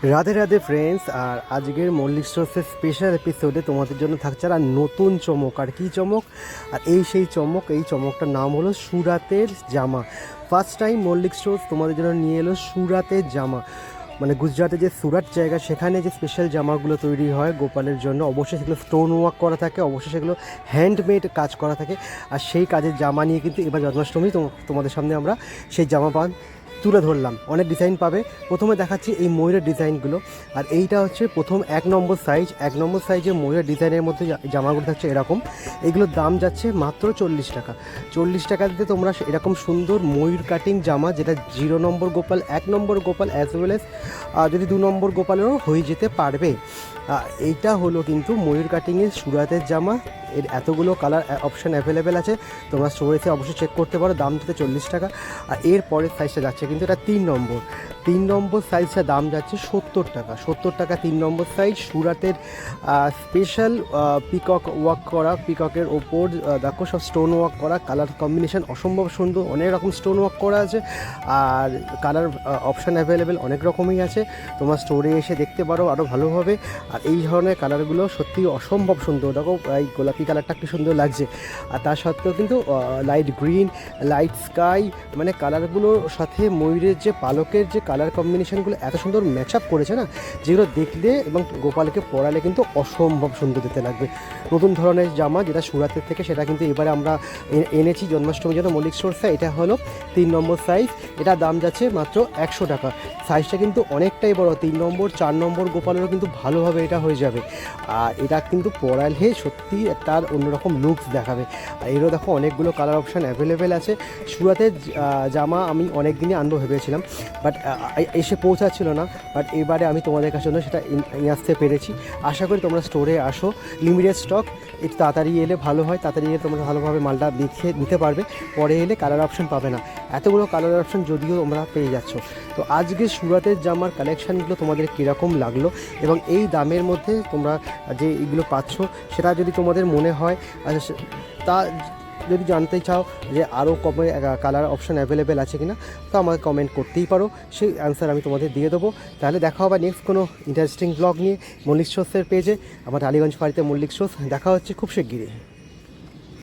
Radhe Radhe friends. আর আজকের Mallick স্টোর্সের special এপিসোডে তোমাদের জন্য থাকছে আর নতুন চমক। আর কী চমক? আর সেই চমক, এই চমকটার নাম হলো সুরাতের জামা। ফার্স্ট টাইম মল্লিক স্টোর্স তোমাদের জন্য নিয়ে এলো সুরাতের জামা। মানে গুজরাটে যে সুরাট জায়গা, সেখানে যে স্পেশাল জামাগুলো তৈরি হয় গোপালের জন্য, অবশ্যই সেগুলো স্টোন ওয়ার্ক করা থাকে, অবশ্যই সেগুলো হ্যান্ডমেড কাজ করা থাকে। আর সেই কাজের জামা নিয়ে কিন্তু এবার জন্মাষ্টমী তোমাদের সামনে আমরা সেই জামা তুলে ধরলাম। অনেক ডিজাইন পাবে। প্রথমে দেখাচ্ছি এই ময়ূরের ডিজাইনগুলো। আর এইটা হচ্ছে প্রথম 1 নম্বর সাইজ। 1 নম্বর সাইজে ময়ূরের ডিজাইনের মধ্যে জামাগুলো থাকছে এরকম। এগুলোর দাম যাচ্ছে মাত্র 40 টাকা। 40 টাকা দিতে তোমরা এরকম সুন্দর ময়ূর কাটিং জামা, যেটা 0 নম্বর গোপাল, 1 নম্বর গোপাল অ্যাজ ওয়েল এস যদি 2 নম্বর গোপালেরও হয়ে যেতে পারবে। এইটা হলো কিন্তু ময়ূর কাটিংয়ের সুরাতের জামা। এর এতগুলো কালার অপশান অ্যাভেলেবেল আছে, তোমরা স্টোরে এসে অবশ্যই চেক করতে পারো। দাম যাচ্ছে 40 টাকা। আর এর পরের সাইজটা যাচ্ছে কিন্তু এটা 3 নম্বর সাইজটা দাম যাচ্ছে 70 টাকা। 70 টাকা 3 নম্বর সাইজ। সুরাতের স্পেশাল পিকক ওয়ার্ক করা, পিককের ওপর দেখো সব স্টোন ওয়ার্ক করা, কালার কম্বিনেশান অসম্ভব সুন্দর, অনেক রকম স্টোন ওয়ার্ক করা আছে। আর কালার অপশান অ্যাভেলেবেল অনেক রকমই আছে, তোমরা স্টোরে এসে দেখতে পারো আরও ভালোভাবে। আর এই ধরনের কালারগুলো সত্যি অসম্ভব সুন্দর। দেখো এই গোলাপি কালারটা একটু সুন্দর লাগছে। আর তার সত্ত্বেও কিন্তু লাইট গ্রিন, লাইট স্কাই, মানে কালারগুলোর সাথে ময়ূরের যে পালকের যে কালার কম্বিনেশানগুলো এত সুন্দর ম্যাচ আপ করেছে না, যেগুলো দেখলে এবং গোপালকে পরালে কিন্তু অসম্ভব সুন্দর দেখতে লাগবে। নতুন ধরনের জামা যেটা সুরাতের থেকে, সেটা কিন্তু এবারে আমরা এনেছি জন্মাষ্টমীর জন্য মল্লিক স্টোর্সে। এটা হলো 3 নম্বর সাইজ। এটা দাম যাচ্ছে মাত্র 100 টাকা। সাইজটা কিন্তু অনেকটাই বড়। 3 নম্বর 4 নম্বর গোপালেরও কিন্তু ভালোভাবে এটা হয়ে যাবে। আর এটা কিন্তু পরালে সত্যি তার অন্যরকম লুকস দেখাবে। আর এরও দেখো অনেকগুলো কালার অপশান অ্যাভেলেবেল আছে। সুরাতের জামা আমি অনেক দিনই আনবো ভেবেছিলাম, বাট এসে পৌঁছাচ্ছিল না। বাট এবারে আমি তোমাদের কাছে জন্য সেটা নিয়ে আসতে পেরেছি। আশা করি তোমরা স্টোরে আসো। লিমিটেড স্টক, একটু তাড়াতাড়ি এলে ভালো হয়। তাড়াতাড়ি এলে তোমরা ভালোভাবে মালটা দেখে নিতে পারবে। পরে এলে কালার অপশান পাবে না। এতগুলো কালার অপশান যদিও তোমরা পেয়ে যাচ্ছ। তো আজকে সুরাতের জামার কালেকশানগুলো তোমাদের কীরকম লাগলো, এবং এই দামের মধ্যে তোমরা যে এইগুলো পাচ্ছ, সেটা যদি তোমাদের মনে হয় তা যদি জানতে চাও যে আরও কমে কালার অপশান অ্যাভেলেবেল আছে কিনা, তো আমাকে কমেন্ট করতেই পারো। সেই অ্যান্সার আমি তোমাদের দিয়ে দেবো। তাহলে দেখা হবে নেক্সট কোনো ইন্টারেস্টিং ব্লগ নিয়ে মল্লিক স্টোর্সের পেজে। আমার টালিগঞ্জ ফাঁড়িতে মল্লিক স্টোর্স। দেখা হচ্ছে খুব শিগগিরই।